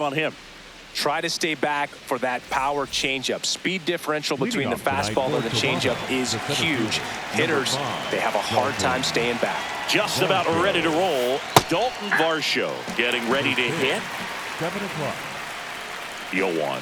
on him. Try to stay back for that power changeup. Speed differential between the fastball and the changeup is huge. Hitters, they have a hard time staying back. Just about ready to roll. Dalton Varsho getting ready to hit. 7 o'clock. 0-1.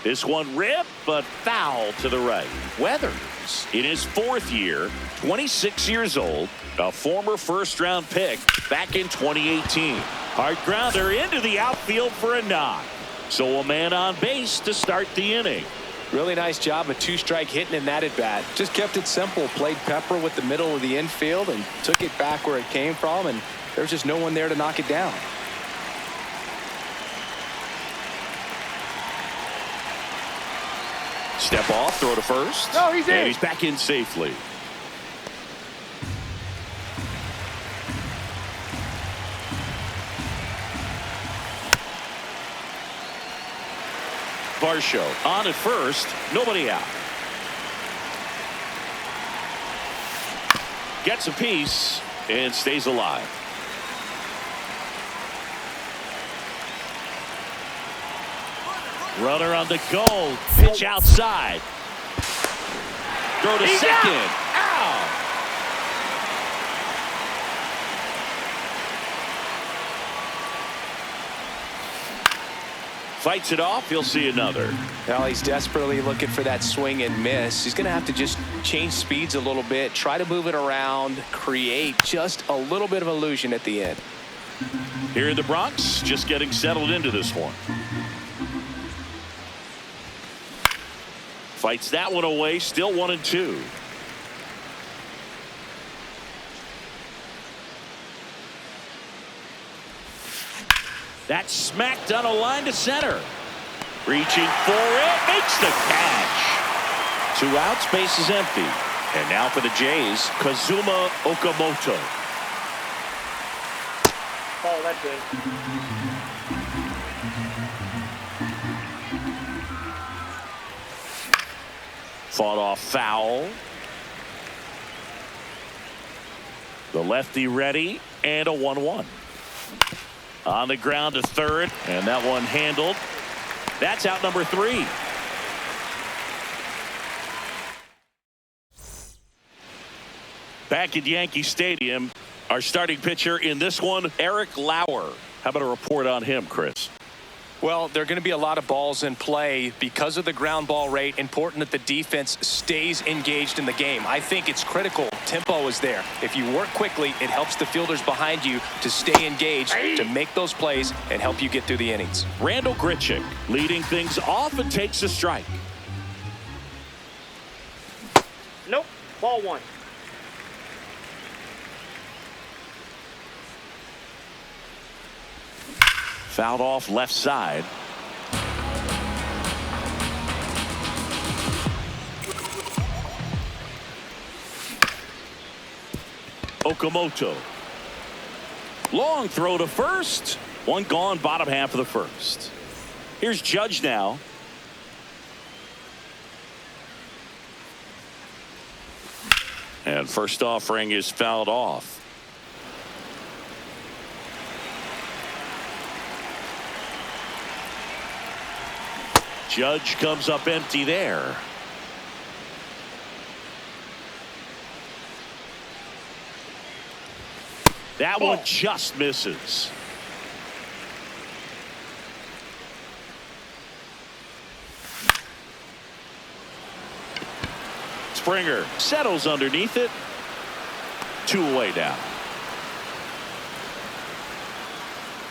This one ripped, but foul to the right. Weathers, in his 4th year, 26 years old, a former first-round pick back in 2018. Hard grounder into the outfield for a knock. So a man on base to start the inning. Really nice job, a 2-strike hitting in that at bat. Just kept it simple, played pepper with the middle of the infield and took it back where it came from, and there's just no one there to knock it down. Step off, throw to first. No, he's in. And he's back in safely. Varsho on at first, nobody out. Gets a piece and stays alive. Runner on the goal. Pitch outside. Throw to second. Out. Fights it off. He'll see another. Now he's desperately looking for that swing and miss. He's going to have to just change speeds a little bit, try to move it around, create just a little bit of illusion at the end. Here in the Bronx, just getting settled into this one. Fights that one away, still 1-2. That's smacked on a line to center. Reaching for it, makes the catch. 2 outs, base is empty. And now for the Jays, Kazuma Okamoto. Oh, that's good. Fought off foul. The lefty ready, and a 1-1. On the ground to third, and that one handled. That's out number 3. Back at Yankee Stadium, our starting pitcher in this one, Eric Lauer. How about a report on him, Chris? Well, there are going to be a lot of balls in play because of the ground ball rate. Important that the defense stays engaged in the game. I think it's critical. Tempo is there. If you work quickly, it helps the fielders behind you to stay engaged, to make those plays and help you get through the innings. Randall Grichuk leading things off and takes a strike. Nope. Ball 1. Fouled off left side. Okamoto. Long throw to first. One gone, bottom half of the first. Here's Judge now. And first offering is fouled off. Judge comes up empty there. That one just misses. Springer settles underneath it. 2 away now.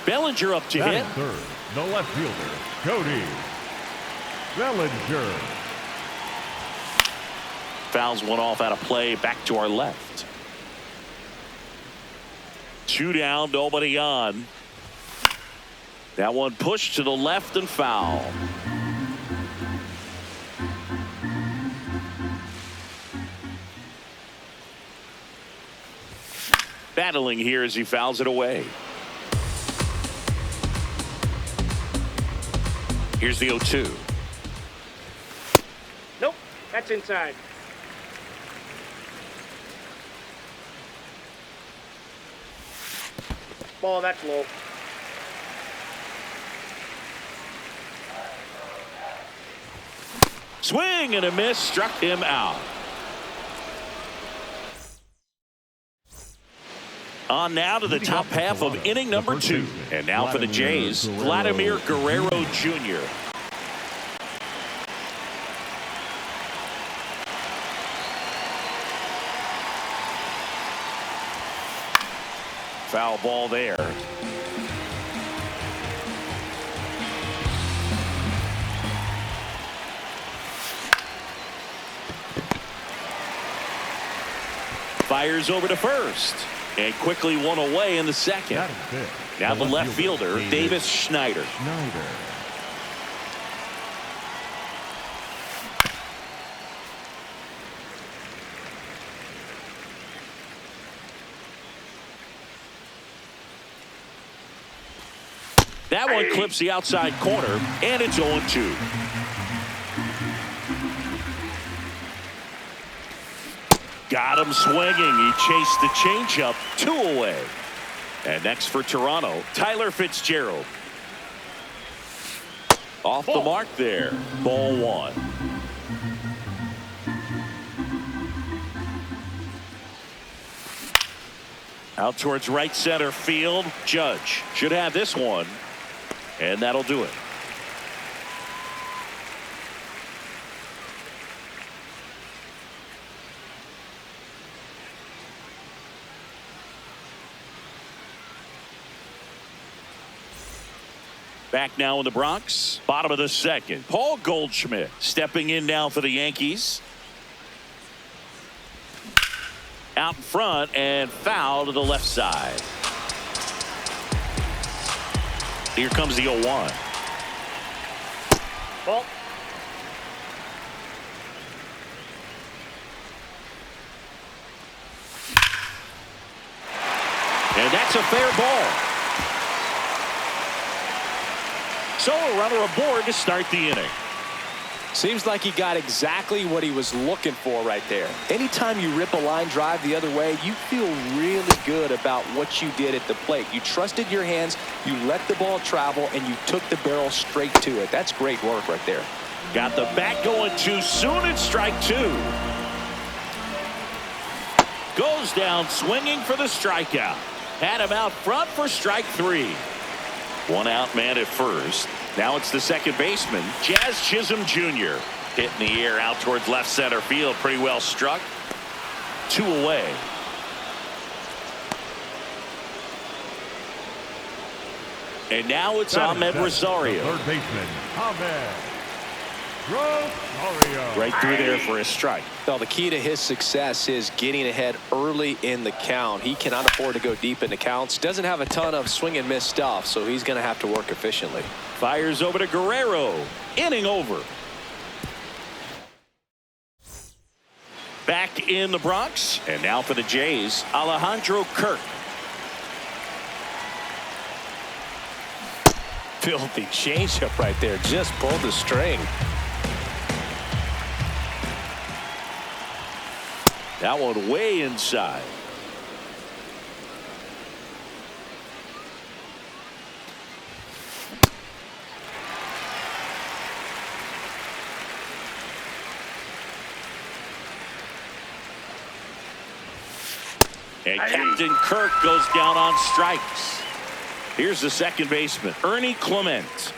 Bellinger up to hit. Third, the left fielder, Cody Bellinger. Fouls one off out of play, back to our left. 2 down, nobody on. That one pushed to the left and foul. Battling here as he fouls it away. Here's the 0-2. Nope. That's inside. Ball, that's low. Swing and a miss, struck him out. On now to the top half of inning number 2. And now for the Jays, Vladimir Guerrero Jr. Foul ball there. Fires over to first. And quickly one away in the second. Now the left fielder, Davis Schneider. That one clips the outside corner, and it's 0-2. Got him swinging. He chased the changeup, 2 away. And next for Toronto, Tyler Fitzgerald. Off the mark there. Ball 1. Out towards right center field. Judge should have this one. And that'll do it. Back now in the Bronx, bottom of the second. Paul Goldschmidt stepping in now for the Yankees. Out in front and foul to the left side. Here comes the 0-1. Ball. And that's a fair ball. So a runner aboard to start the inning. Seems like he got exactly what he was looking for right there. Anytime you rip a line drive the other way, you feel really good about what you did at the plate. You trusted your hands, you let the ball travel, and you took the barrel straight to it. That's great work right there. Got the bat going too soon at strike 2. Goes down swinging for the strikeout. Had him out front for strike 3. One out man at first. Now it's the second baseman, Jazz Chisholm Jr. Hit in the air out towards left center field. Pretty well struck. 2 away. And now it's Ahmed Rosario. Third baseman, Ahmed Rosario. Right through there for a strike. Well, the key to his success is getting ahead early in the count. He cannot afford to go deep into counts. Doesn't have a ton of swing and miss stuff, so he's going to have to work efficiently. Fires over to Guerrero. Inning over. Back in the Bronx. And now for the Jays, Alejandro Kirk. Filthy changeup right there. Just pulled the string. That one way inside. And Captain Kirk goes down on strikes. Here's the second baseman, Ernie Clement.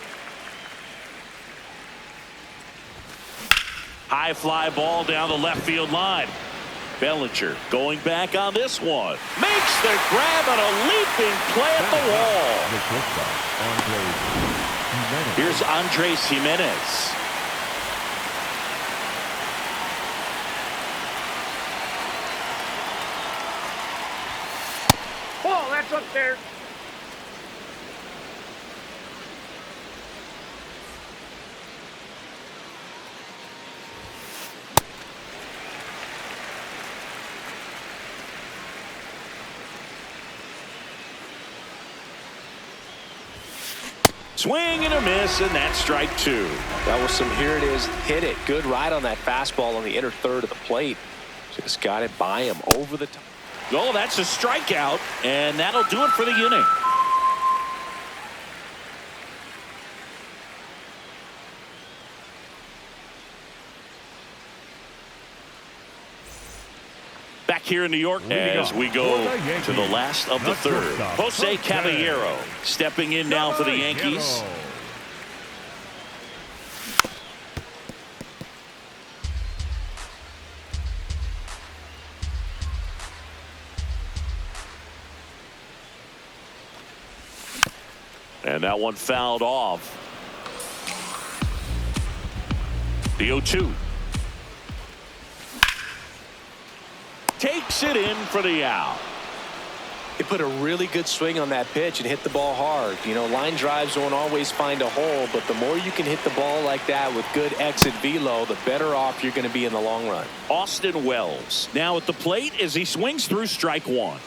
High fly ball down the left field line. Bellinger going back on this one. Makes the grab on a leaping play at the wall. Here's Andres Jimenez. Ball, that's up there. Swing and a miss, and that's strike 2. That was some, here it is, hit it. Good ride on that fastball on the inner third of the plate. Just got it by him over the top. Oh, that's a strikeout, and that'll do it for the inning. back here in New York as we go to the last of the third. Jose Caballero stepping in now for the Yankees. And that one fouled off. The 0-2. Takes it in for the out. He put a really good swing on that pitch and hit the ball hard. You know, line drives won't always find a hole, but the more you can hit the ball like that with good exit velo, the better off you're going to be in the long run. Austin Wells now at the plate as he swings through strike one.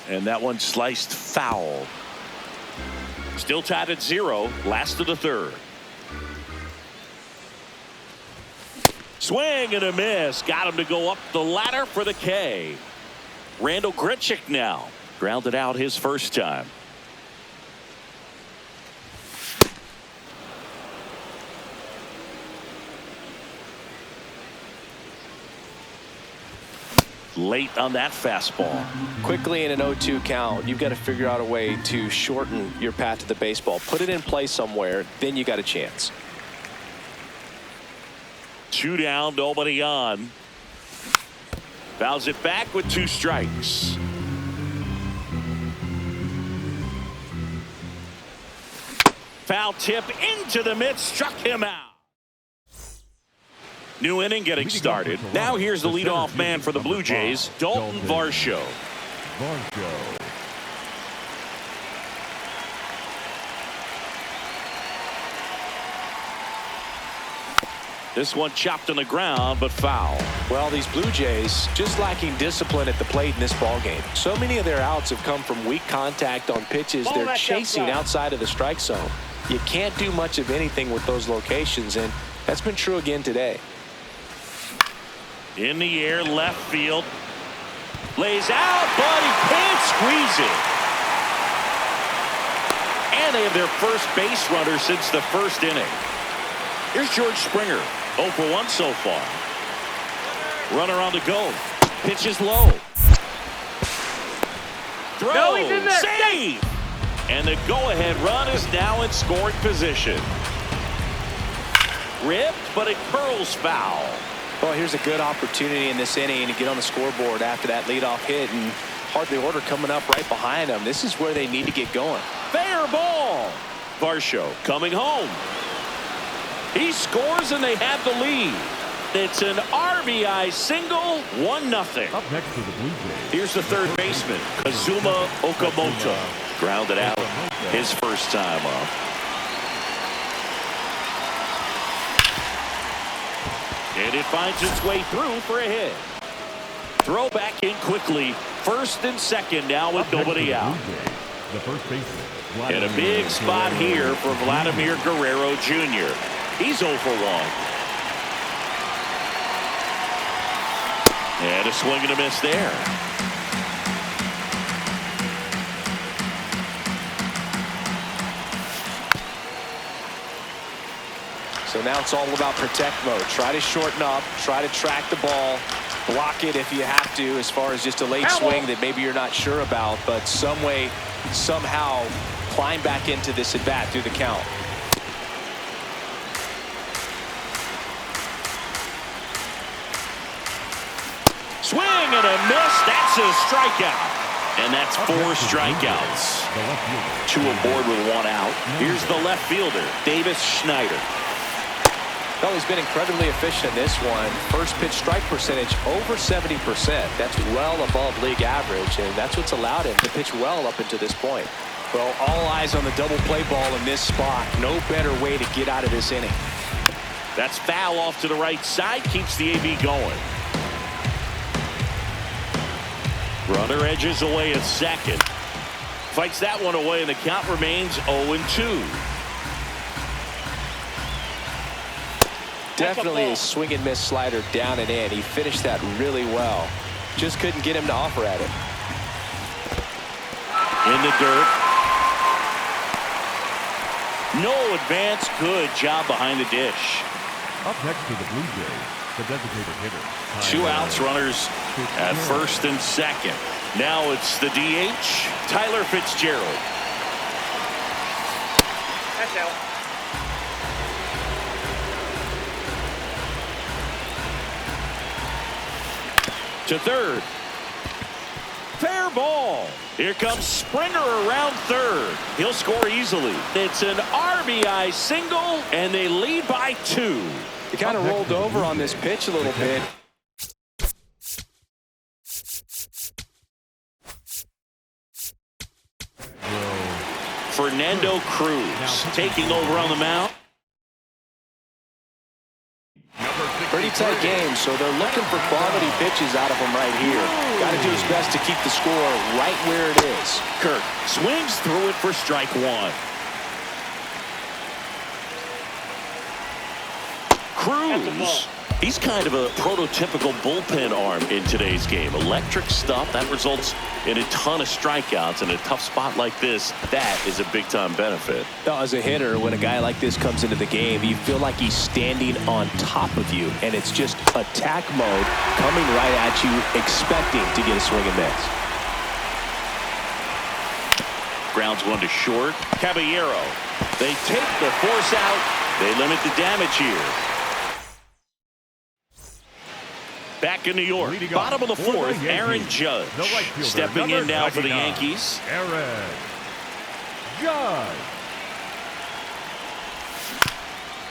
And that one sliced foul. Still tied at 0, last of the third. Swing and a miss. Got him to go up the ladder for the K. Randall Grichuk now grounded out his first time. Late on that fastball. Quickly in an 0-2 count, you've got to figure out a way to shorten your path to the baseball. Put it in play somewhere, then you got a chance. 2 down, nobody on. Fouls it back with 2 strikes. Foul tip into the mid, struck him out. New inning getting started. Now here's the leadoff man for the Blue Jays, Dalton Varsho. This one chopped on the ground, but foul. Well, these Blue Jays just lacking discipline at the plate in this ball game. So many of their outs have come from weak contact on pitches they're chasing outside of the strike zone. You can't do much of anything with those locations, and that's been true again today. In the air, left field. Lays out, but he can't squeeze it. And they have their first base runner since the first inning. Here's George Springer, 0 for 1 so far. Runner on the go. Pitch is low. Throw, no, he's in there. Save! And the go-ahead run is now in scoring position. Ripped, but it curls foul. Well, here's a good opportunity in this inning to get on the scoreboard after that leadoff hit, and hardly order coming up right behind them. This is where they need to get going. Fair ball. Varsho coming home. He scores and they have the lead. It's an RBI single, 1-0. Up next to the Blue Jays. Here's the third baseman, Kazuma Okamoto. Grounded out his first time up. And it finds its way through for a hit. Throw back in quickly. First and second now with nobody out. The first baseman. And a big spot here for Vladimir Guerrero Jr. He's 0 for 1. And a swing and a miss there. So now it's all about protect mode. Try to shorten up, try to track the ball, block it if you have to, as far as just a late swing that maybe you're not sure about, but some way, somehow climb back into this at bat through the count. Swing and a miss. That's a strikeout. And that's 4 strikeouts. 2 aboard with 1 out. Here's the left fielder, Davis Schneider. Well, he's been incredibly efficient in this one. First pitch strike percentage over 70%. That's well above league average, and that's what's allowed him to pitch well up until this point. Well, all eyes on the double play ball in this spot. No better way to get out of this inning. That's foul off to the right side. Keeps the AB going. Runner edges away at second. Fights that one away, and the count remains 0-2. Definitely a swing and miss slider down and in. He finished that really well. Just couldn't get him to offer at it. In the dirt. No advance. Good job behind the dish. Up next to the Blue Jays, The designated hitter. Two outs, runners at first and second. Now it's the DH, Tyler Fitzgerald. That's out. To third. Fair ball. Here comes Springer around third. He'll score easily. It's an RBI single, and they lead by 2. He kind of rolled over on this pitch a little bit. Fernando Cruz taking over on the mound. Pretty tight game, so they're looking for quality pitches out of him right here. Got to do his best to keep the score right where it is. Kirk swings through it for strike 1. Cruz, he's kind of a prototypical bullpen arm in today's game. Electric stuff that results in a ton of strikeouts. In a tough spot like this, that is a big-time benefit. Now, as a hitter, when a guy like this comes into the game, you feel like he's standing on top of you, and it's just attack mode coming right at you, expecting to get a swing and miss. Grounds one to short. Caballero. They take the force out. They limit the damage here. Back in New York, bottom of the fourth, Aaron Judge stepping in now for the Yankees. Aaron Judge.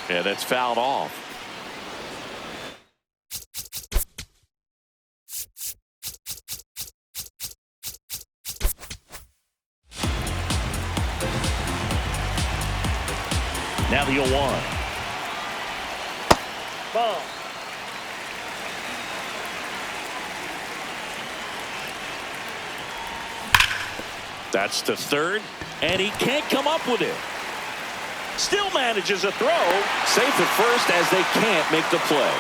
Yeah, that's fouled off. Now the 0-1. Ball. That's to third, and he can't come up with it. Still manages a throw. Safe at first as they can't make the play.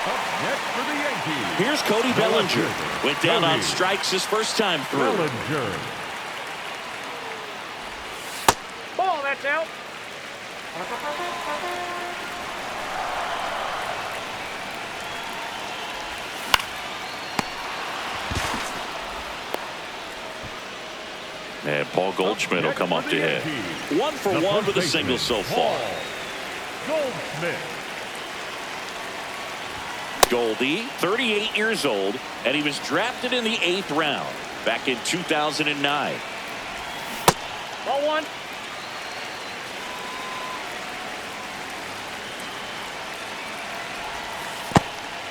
Up next for the Yankees. Here's Cody Bellinger. Went down on strikes his first time through. Bellinger. Ball, that's out. And Paul Goldschmidt will come up to hit. 1 for 1 with a single so far. Goldschmidt. Goldie, 38 years old, and he was drafted in the 8th round back in 2009. Ball 1.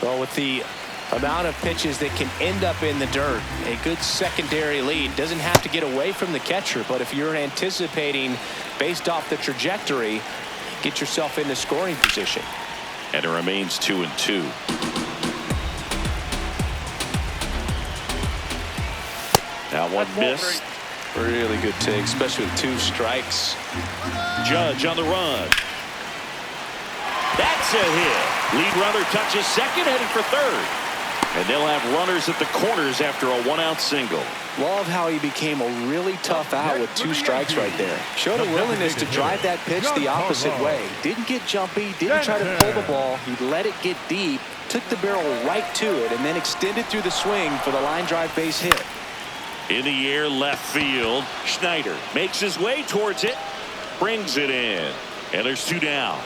Well, with the amount of pitches that can end up in the dirt, a good secondary lead. Doesn't have to get away from the catcher, but if you're anticipating based off the trajectory, get yourself into scoring position. And it remains 2-2. Now one miss. Really good take, especially with 2 strikes. Judge on the run. That's a hit. Lead runner touches second, heading for third. And they'll have runners at the corners after a 1-out single. Love how he became a really tough out with 2 strikes right there. Showed a willingness to drive that pitch the opposite way. Didn't get jumpy, didn't try to pull the ball. He let it get deep, took the barrel right to it, and then extended through the swing for the line drive base hit. In the air, left field. Schneider makes his way towards it, brings it in, and there's 2 down.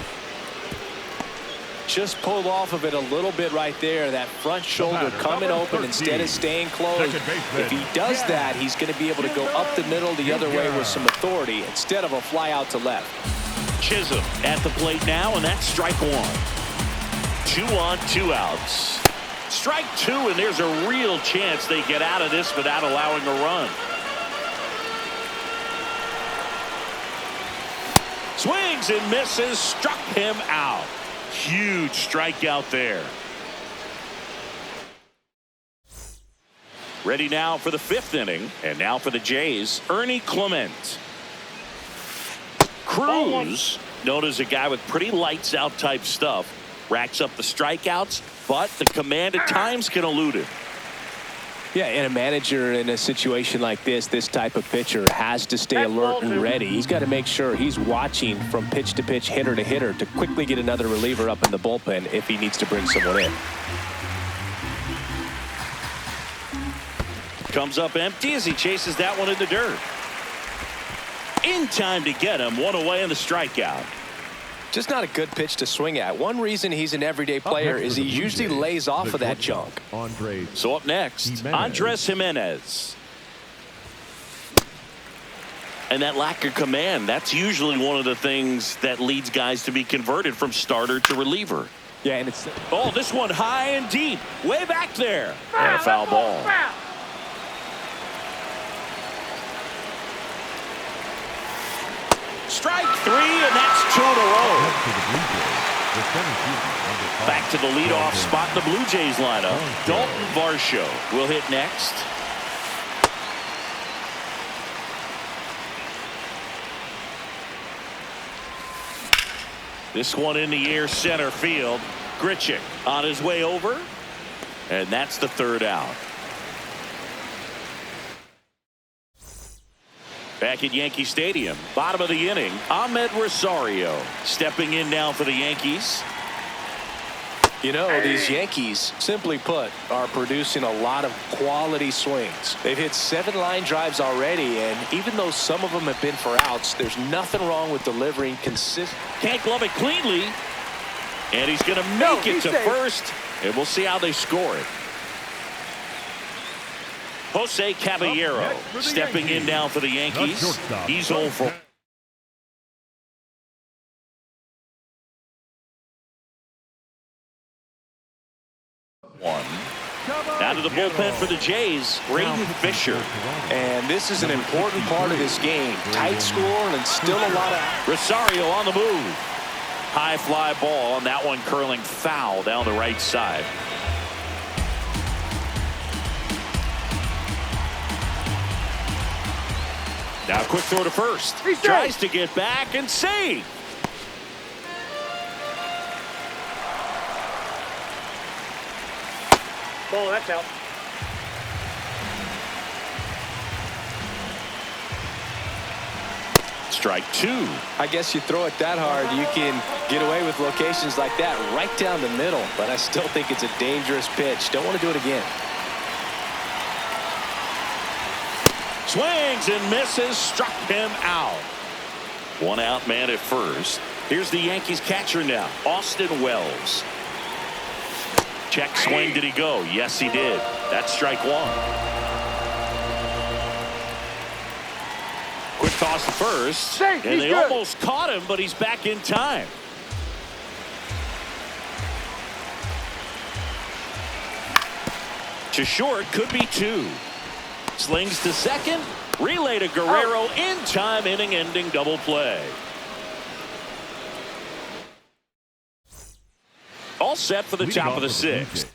Just pulled off of it a little bit right there. That front shoulder coming open instead of staying closed. If he does that, he's going to be able to go up the middle the other way with some authority instead of a fly out to left. Chisholm at the plate now, and that's strike 1. 2 on, 2 outs. Strike 2, and there's a real chance they get out of this without allowing a run. Swings and misses, struck him out. Huge strikeout there. Ready now for the 5th inning, and now for the Jays, Ernie Clement. Cruz, known as a guy with pretty lights out type stuff, racks up the strikeouts, but the command at times can elude him. Yeah, and a manager in a situation like this type of pitcher has to stay alert and ready. He's got to make sure he's watching from pitch to pitch, hitter to hitter, to quickly get another reliever up in the bullpen if he needs to bring someone in. Comes up empty as he chases that one in the dirt. In time to get him. One away in the strikeout. Just not a good pitch to swing at. One reason he's an everyday player is he usually lays off of that junk. So up next, Andres Jimenez. And that lack of command, that's usually one of the things that leads guys to be converted from starter to reliever. Yeah, and it's... Oh, this one high and deep. Way back there. And a foul ball. Strike three, and that's 2 in a row. Back to the leadoff spot in the Blue Jays lineup. Dalton Varsho will hit next. This one in the air, center field. Grichuk on his way over, and that's the third out. Back at Yankee Stadium, bottom of the inning, Ahmed Rosario stepping in now for the Yankees. You know, these Yankees, simply put, are producing a lot of quality swings. They've hit 7 line drives already, and even though some of them have been for outs, there's nothing wrong with delivering consistent. Can't glove it cleanly, and he's going to make it to first, and we'll see how they score it. Jose Caballero stepping in now for the Yankees. He's 0 for 1. Down to the bullpen for the Jays, Braden Fisher. And this is an important part of this game. Tight score and still a lot of... Rosario on the move. High fly ball, and that one curling foul down the right side. Now quick throw to first. Tries to get back and save. Ball, that's out. Strike 2. I guess you throw it that hard, you can get away with locations like that right down the middle. But I still think it's a dangerous pitch. Don't want to do it again. Swings and misses, struck him out. 1 out man at first. Here's the Yankees catcher now, Austin Wells. Check swing, did he go? Yes, he did. That's strike 1. Quick toss to first. And they almost caught him, but he's back in time. To short, could be 2. Slings to second. Relay to Guerrero in time, inning-ending double play. All set for the top of the 6th.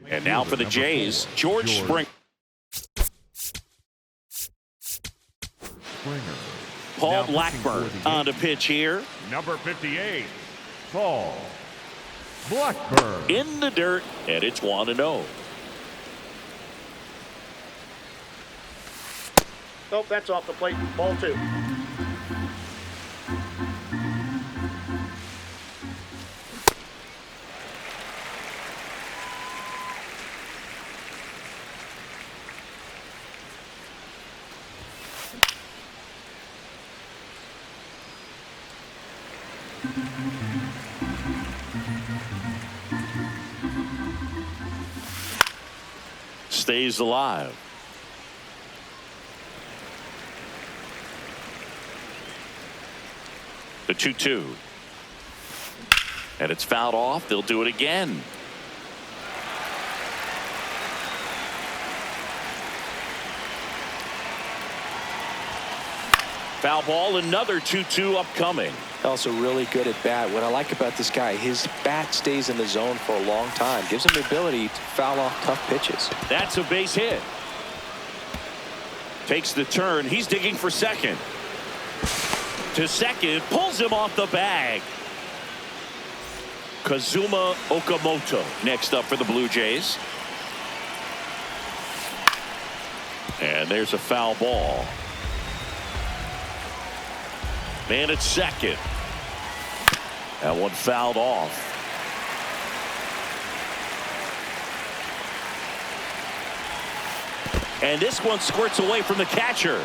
And now for the Jays, George Springer. Paul Blackburn on the pitch here. Number 58, Paul Blackburn. In the dirt, and it's 1-0. Nope, that's off the plate. Ball 2. Stays alive. The 2-2. And it's fouled off. They'll do it again. Foul ball, another 2-2 upcoming. Also really good at bat. What I like about this guy, his bat stays in the zone for a long time. Gives him the ability to foul off tough pitches. That's a base hit. Takes the turn. He's digging for second. To second. Pulls him off the bag. Kazuma Okamoto next up for the Blue Jays. And there's a foul ball. Man at second. That one fouled off. And this one squirts away from the catcher.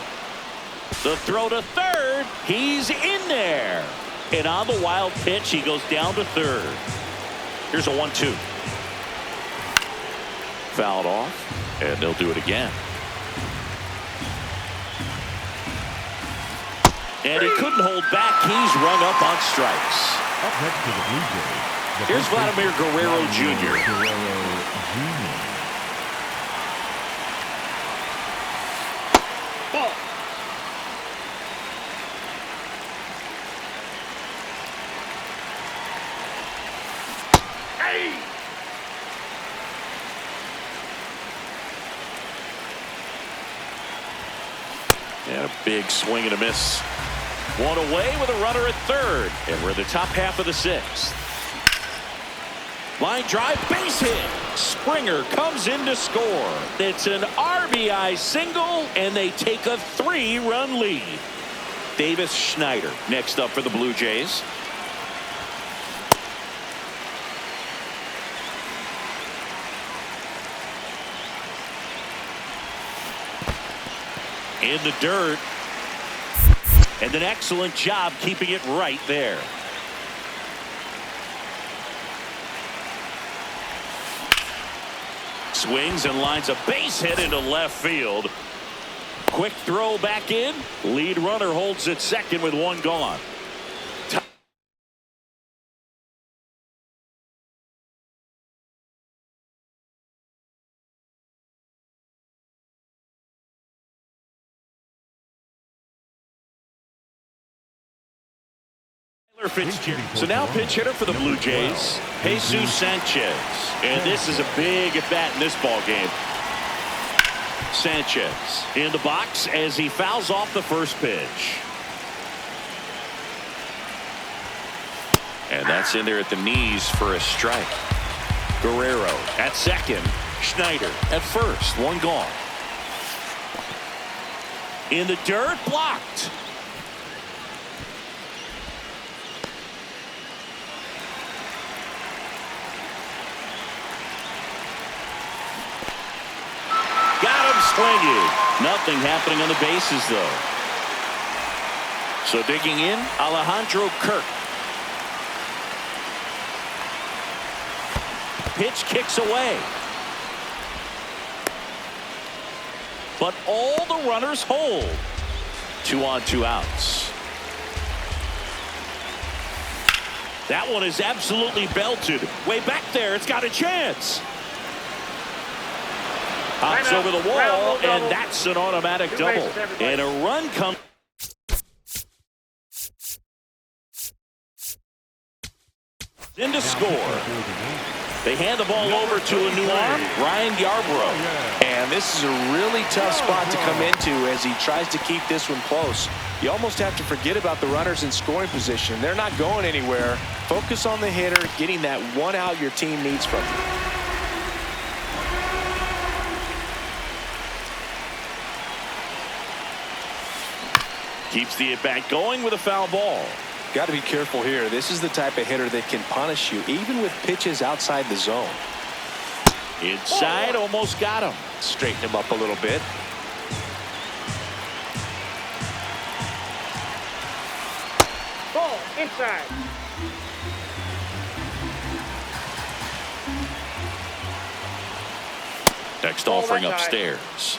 The throw to third. He's in there. And on the wild pitch, he goes down to third. Here's a 1-2. Fouled off. And they'll do it again. And he couldn't hold back. He's rung up on strikes. Up next to the Blue Jays. Here's Vladimir Guerrero Jr. Ball. Hey! And a big swing and a miss. One away with a runner at third. And we're in the top half of the sixth. Line drive, base hit. Springer comes in to score. It's an RBI single, and they take a 3-run lead. Davis Schneider next up for the Blue Jays. In the dirt. And an excellent job keeping it right there. Swings and lines a base hit into left field. Quick throw back in. Lead runner holds at second with one gone. So now pitch hitter for the Blue Jays, Jesus Sanchez. And this is a big at bat in this ball game. Sanchez in the box as he fouls off the first pitch. And that's in there at the knees for a strike. Guerrero at second. Schneider at first. One gone. In the dirt, blocked. Swinging. Nothing happening on the bases, though. So digging in, Alejandro Kirk. Pitch kicks away. But all the runners hold. 2 on, 2 outs. That one is absolutely belted. Way back there, it's got a chance. Hops over the wall, and that's an automatic double. And a run comes. In to score. They hand the ball over to a new arm, Ryan Yarbrough. And this is a really tough spot to come into as he tries to keep this one close. You almost have to forget about the runners in scoring position. They're not going anywhere. Focus on the hitter, getting that one out your team needs from you. Keeps the at-bat going with a foul ball. Got to be careful here. This is the type of hitter that can punish you, even with pitches outside the zone. Inside, almost got him. Straighten him up a little bit. Ball inside. Next offering upstairs.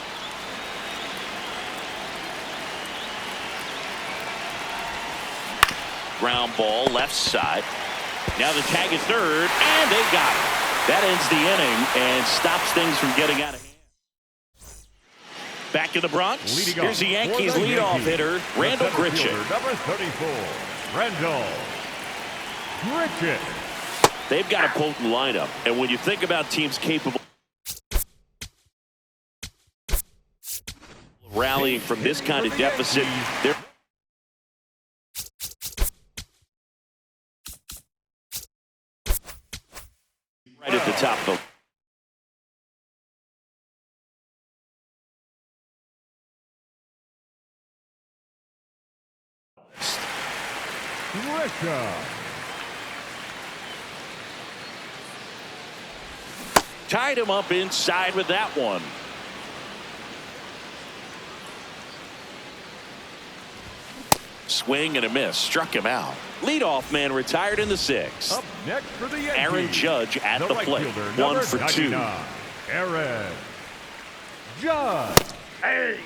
Ground ball left side. Now the tag is third, and they got it. That ends the inning and stops things from getting out of hand. Back in the Bronx, here's the Yankees leadoff hitter, Randall Grichuk. Number 34, Randall Bridges. They've got a potent lineup, and when you think about teams capable of rallying from this kind of deficit, they're right at the top of the Grisham. tied him up inside with that one. Swing and a miss. Struck him out. Leadoff man retired in the sixth. Up next for the Yankees, Aaron Judge at the right plate. fielder, 1 for 2. 99, Aaron Judge. Hey.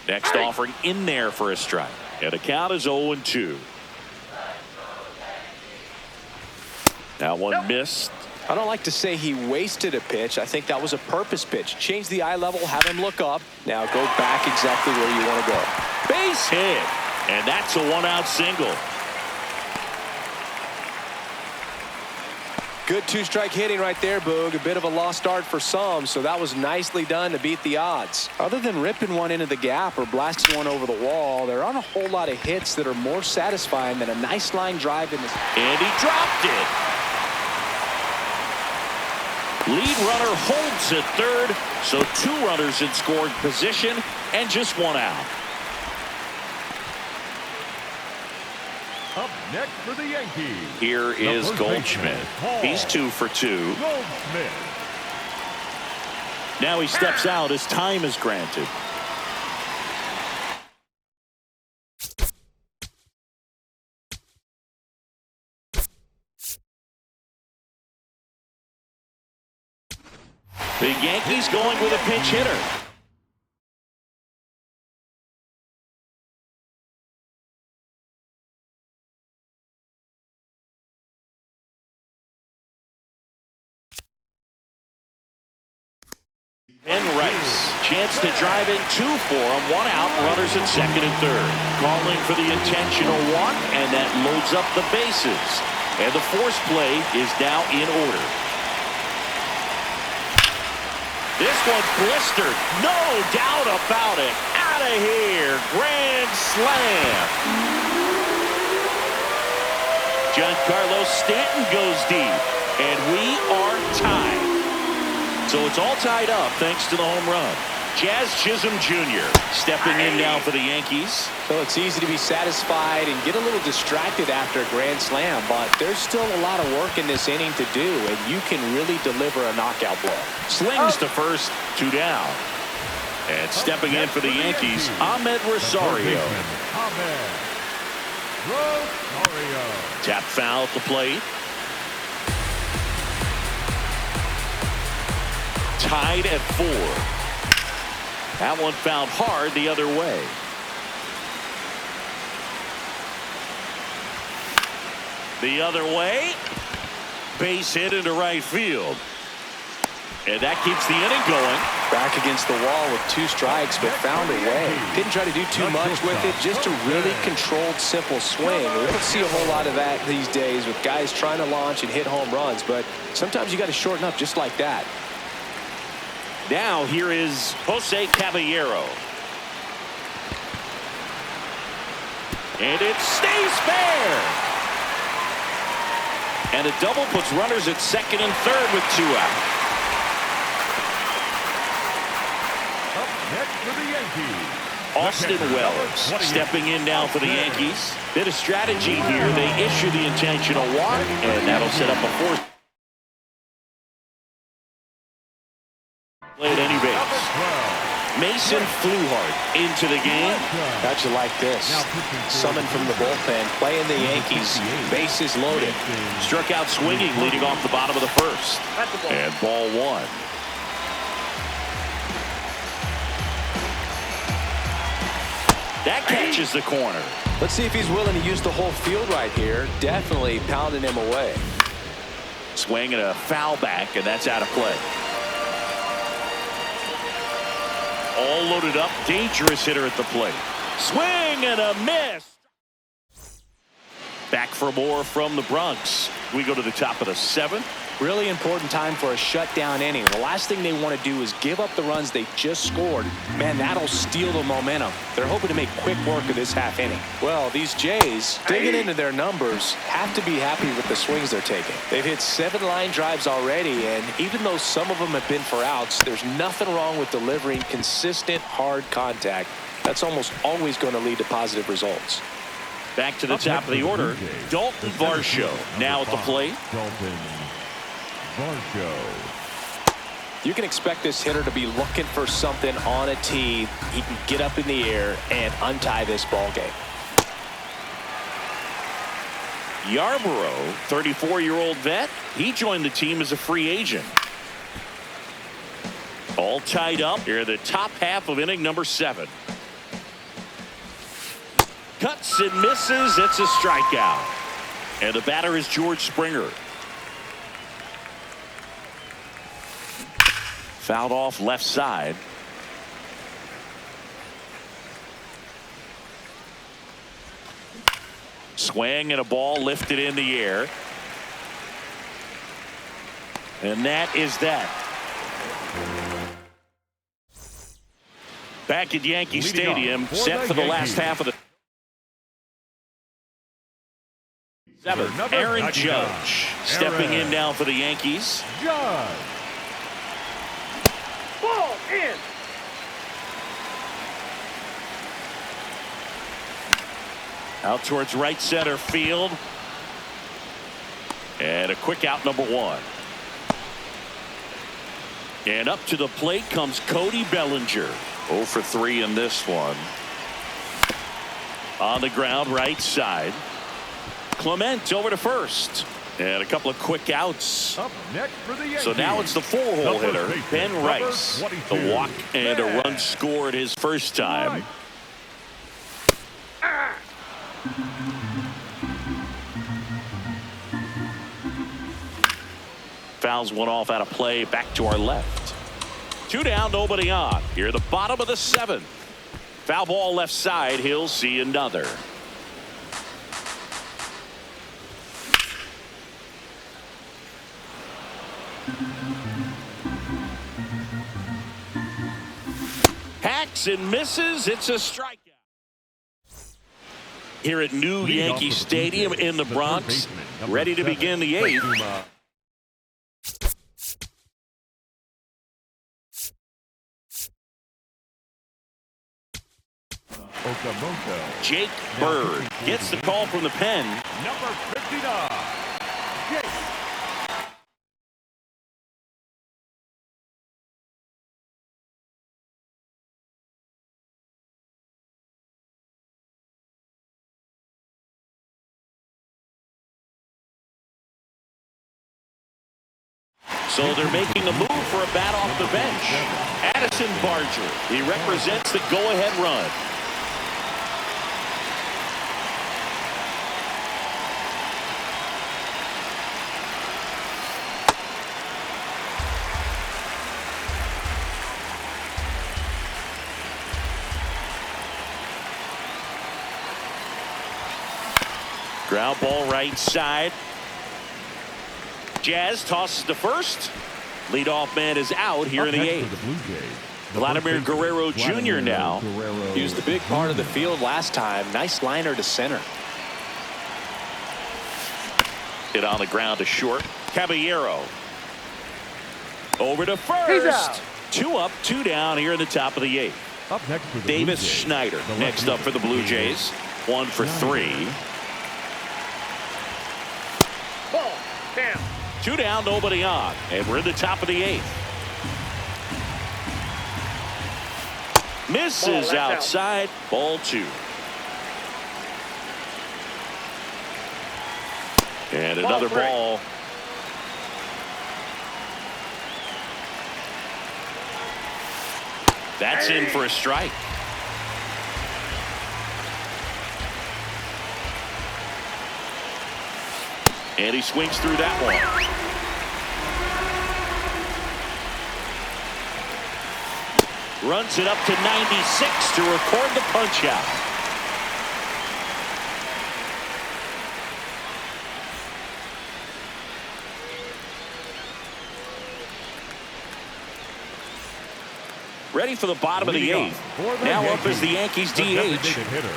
Next offering in there for a strike. And the count is 0-2. That one missed. I don't like to say he wasted a pitch. I think that was a purpose pitch. Change the eye level, have him look up. Now go back exactly where you want to go. Base hit. And that's a 1-out single. Good two-strike hitting right there, Boog. A bit of a lost art for some, so that was nicely done to beat the odds. Other than ripping one into the gap or blasting one over the wall, there aren't a whole lot of hits that are more satisfying than a nice line drive in this. And he dropped it. Lead runner holds at third, so 2 runners in scoring position and just 1 out. Up next for the Yankees, Here is first Goldschmidt. baseman, He's 2 for 2. Goldschmidt. Now he steps out as time is granted. The Yankees going with a pinch hitter. And Rice. Chance to drive in 2 for him. 1 out. Runners at second and third. Calling for the intentional walk, and that loads up the bases. And the force play is now in order. This one blistered. No doubt about it. Out of here. Grand slam. Giancarlo Stanton goes deep. And we are tied. So it's all tied up thanks to the home run. Jazz Chisholm Jr. stepping in now for the Yankees. So it's easy to be satisfied and get a little distracted after a grand slam, but there's still a lot of work in this inning to do, and you can really deliver a knockout blow. Slings to first, 2 down. And stepping in for the Yankees, Ahmed Rosario. Ahmed Rosario. Tap foul at the plate. Tied at 4. That one fouled hard the other way. The other way. Base hit into right field. And that keeps the inning going. Back against the wall with 2 strikes, but found a way. Didn't try to do too much with it, just a really controlled, simple swing. We don't see a whole lot of that these days with guys trying to launch and hit home runs, but sometimes you got to shorten up just like that. Now here is Jose Caballero. And it stays fair. And a double puts runners at second and third with 2 out. Up next for the Yankees, Austin Wells stepping in now for the Yankees. Bit of strategy here. They issue the intentional walk, and that'll set up a fourth. Play at any base. Mason Fluhart into the game. How'd you like this? Summoned from the bullpen, playing the Yankees, bases loaded. Struck out swinging, leading off the bottom of the first. And ball 1. That catches the corner. Let's see if he's willing to use the whole field right here. Definitely pounding him away. Swing and a foul back, and that's out of play. All loaded up. Dangerous hitter at the plate. Swing and a miss. Back for more from the Bronx. We go to the top of the 7th. Really important time for a shutdown inning. The last thing they want to do is give up the runs they just scored. Man, that'll steal the momentum. They're hoping to make quick work of this half inning. Well, these Jays, digging into their numbers, have to be happy with the swings they're taking. They've hit 7 line drives already, and even though some of them have been for outs, there's nothing wrong with delivering consistent, hard contact. That's almost always going to lead to positive results. Back to the top of the order, Dalton Varsho now at the plate. Dalton Varsho. You can expect this hitter to be looking for something on a tee. He can get up in the air and untie this ball game. Yarborough, 34-year-old vet. He joined the team as a free agent. All tied up here at the top half of inning number 7. Cuts and misses. It's a strikeout. And the batter is George Springer. Fouled off left side. Swing and a ball lifted in the air. And that is that. Back at Yankee Stadium, set for the last half of the 7th. Aaron Judge stepping in now for the Yankees. Judge. Ball in. Out towards right center field. And a quick out, number 1. And up to the plate comes Cody Bellinger. 0 for 3 in this one. On the ground, right side. Clement over to first. And a couple of quick outs. Up next for the Yankees. So now it's the 4-hole hitter, Ben Rice. The walk and a run scored his first time. Fouls one off out of play. Back to our left. 2 down, nobody on. Here at the bottom of the 7th. Foul ball left side. He'll see another. Hacks and misses. It's a strikeout. Here at New Yankee Stadium in the Bronx. Ready to begin the 8th. Jake Bird gets the call from the pen. Number 59. Jake. So they're making a move for a bat off the bench. Addison Barger. He represents the go-ahead run. Ground ball right side. Jazz tosses to first. Leadoff man is out here in the 8th. Vladimir Guerrero Jr. now. He was the big part of the field last time. Nice liner to center. Hit on the ground to short. Caballero. Over to He's first. out. 2 up, 2 down here in the top of the 8th. Up next for the Davis Blue Jays. Schneider The next lefty. up for the Blue Jays. 1 for 3. Ball down. 2 down, nobody on. And we're in the top of the 8th. Misses Ball, outside. Ball 2. And another Ball 3. ball. That's in for a strike. And he swings through that one. Runs it up to 96 to record the punch out. Ready for the bottom of the eighth. Now up is the Yankees DH,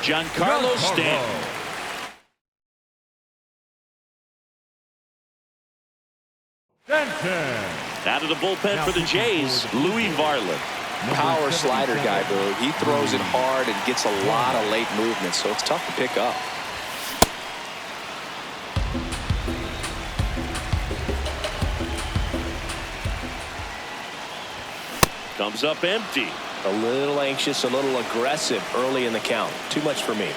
Giancarlo Stanton. Out of the bullpen for the Jays, Louis Varland. Power slider guy, Boo. He throws it hard and gets a lot of late movement, so it's tough to pick up. Comes up empty. A little anxious, a little aggressive early in the count. Too much for me.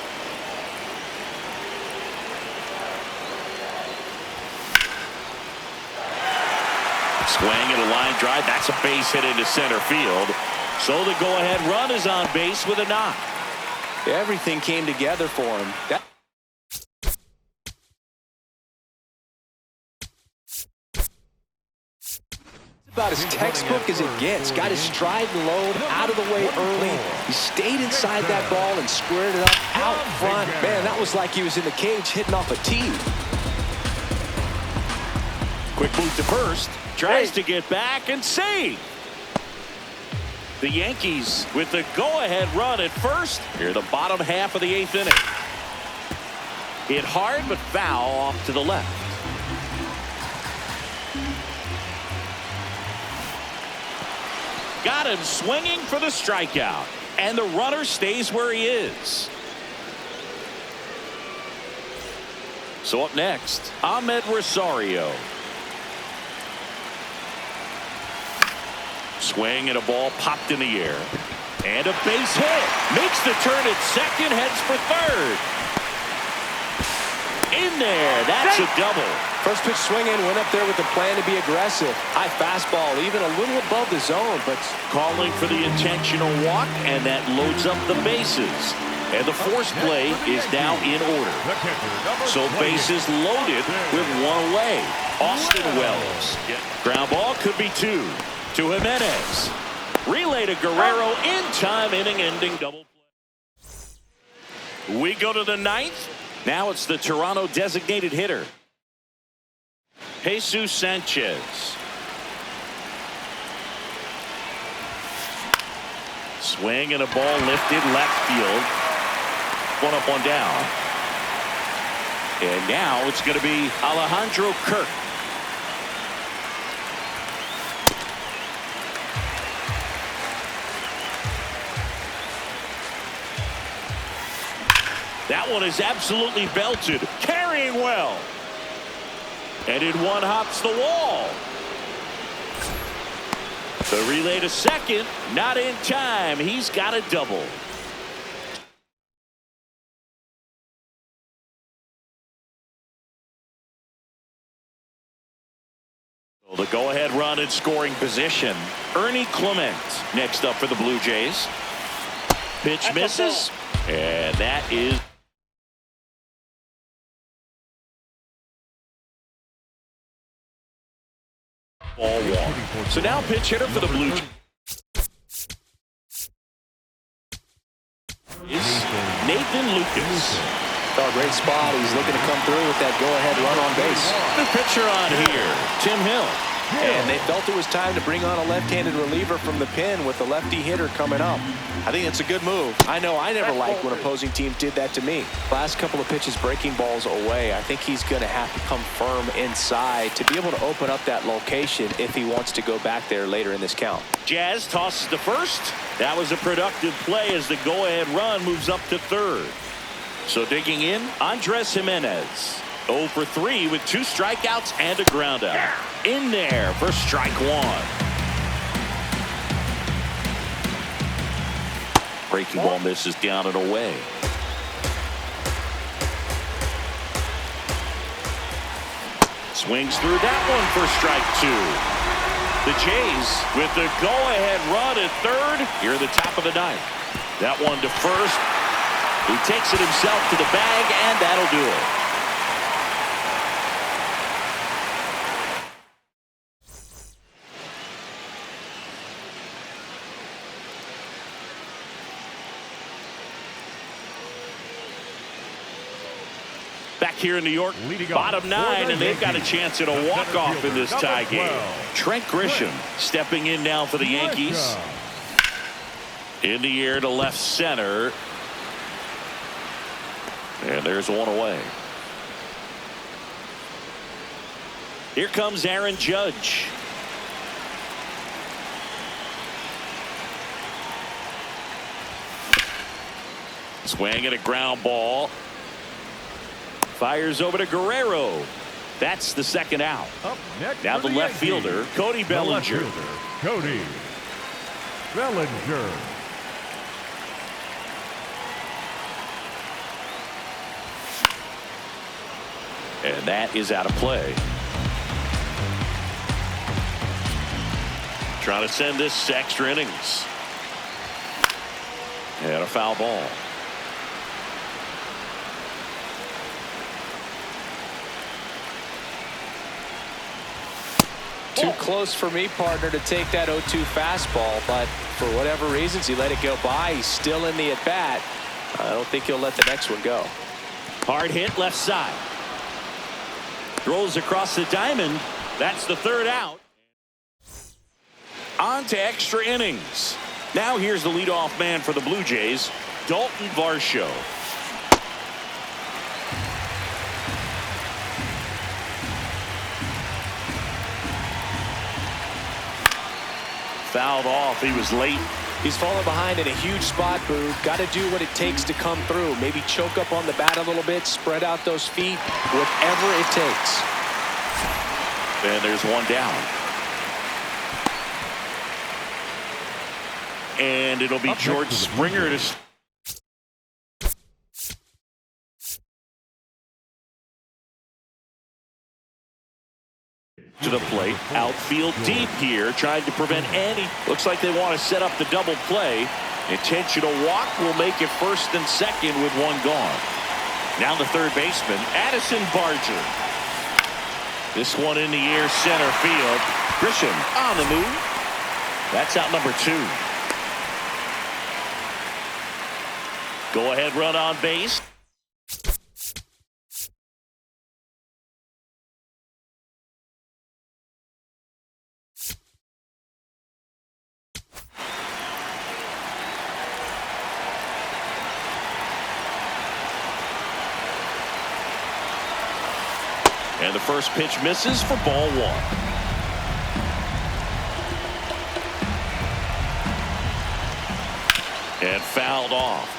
Swing and a line drive. That's a base hit into center field. So the go-ahead run is on base with a knock. Everything came together for him. About as textbook as it gets. Got his stride and load out of the way early. He stayed inside that ball and squared it up out front. Man, that was like he was in the cage hitting off a tee. Quick move to first. Tries to get back and save. The Yankees with the go-ahead run at first. Here the bottom half of the eighth inning. Hit hard but foul off to the left. Got him swinging for the strikeout. And the runner stays where he is. So up next, Ahmed Rosario. Swing and a ball popped in the air. And a base hit. Makes the turn at second, heads for third. In there. That's a double. First pitch swinging, went up there with the plan to be aggressive. High fastball, even a little above the zone, but calling for the intentional walk, and that loads up the bases. And the force play is now in order. So bases loaded with one away. Austin Wells. Ground ball could be two. To Jimenez. Relay to Guerrero in time, inning-ending double play. We go to the ninth. Now it's the Toronto designated hitter, Jesus Sanchez. Swing and a ball lifted left field. One up, one down. And now it's going to be Alejandro Kirk. That one is absolutely belted. Carrying well. And in one hops the wall. The relay to second. Not in time. He's got a double. So the go-ahead run in scoring position. Ernie Clement next up for the Blue Jays. Pitch misses. And that is ball one. So now pitch hitter for the Blue Jays is Nathan Lucas. Oh, great spot. He's looking to come through with that go-ahead run on base. The pitcher on here, Tim Hill. And they felt it was time to bring on a left-handed reliever from the pen with the lefty hitter coming up. I think it's a good move. I know I never liked when opposing teams did that to me. Last couple of pitches breaking balls away. I think he's going to have to come firm inside to be able to open up that location if he wants to go back there later in this count. Jazz tosses to first. That was a productive play as the go-ahead run moves up to third. So digging in, Andres Jimenez. 0 for 3 with 2 strikeouts and a groundout. In there for strike one. Breaking ball misses down and away. Swings through that one for strike two. The Jays with the go-ahead run at third here at the top of the ninth. That one to first. He takes it himself to the bag, and that'll do it. back here in New York. Leading Bottom off 9, for and the they've got a Yankees, chance at a the walk-off center in this fielder, tie number game. 12, Trent Grisham stepping in now for the Yankees. In the air to left center. And there's one away. Here comes Aaron Judge. Swing and a ground ball. Fires over to Guerrero. That's the second out. Up next Now for the left Yankees, fielder, Cody the left Bellinger. fielder, Cody Bellinger. And that is out of play. Trying to send this to extra innings. And a foul ball. Too close for me, partner, to take that 0-2 fastball, but for whatever reasons, he let it go by. He's still in the at-bat. I don't think he'll let the next one go. Hard hit left side. Throws across the diamond. That's the third out. On to extra innings. Now here's the leadoff man for the Blue Jays, Dalton Varsho. Fouled off. He was late. He's fallen behind in a huge spot, Boo. Got to do what it takes to come through. Maybe choke up on the bat a little bit, spread out those feet, whatever it takes. And there's one down. And it'll be George Springer to the plate. Outfield deep here, trying to prevent any. Looks like they want to set up the double play. Intentional walk will make it first and second with one gone. Now the third baseman, Addison Barger. This one in the air, center field. Grisham on the move. That's out number 2. Go ahead run on base. And the first pitch misses for ball 1. And fouled off.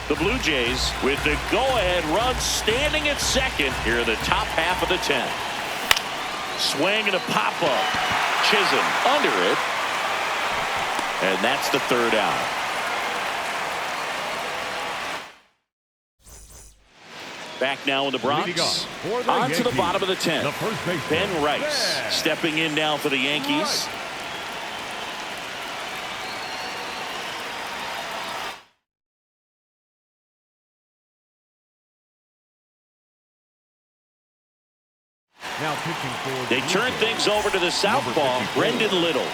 The Blue Jays with the go-ahead run standing at second here in the top half of the 10th. Swing and a pop-up. Chisholm under it. And that's the third out. Back now in the Bronx. On to the bottom of the 10th. Ben Rice stepping in now for the Yankees. Now pitching for They turn things over to the southpaw, Brendan Little.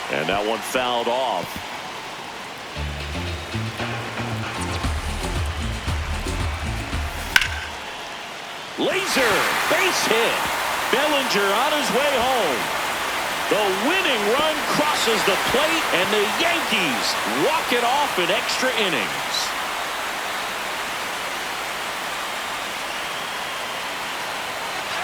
And that one fouled off. Laser base hit. Bellinger on his way home. The winning run crosses the plate, and the Yankees walk it off in extra innings.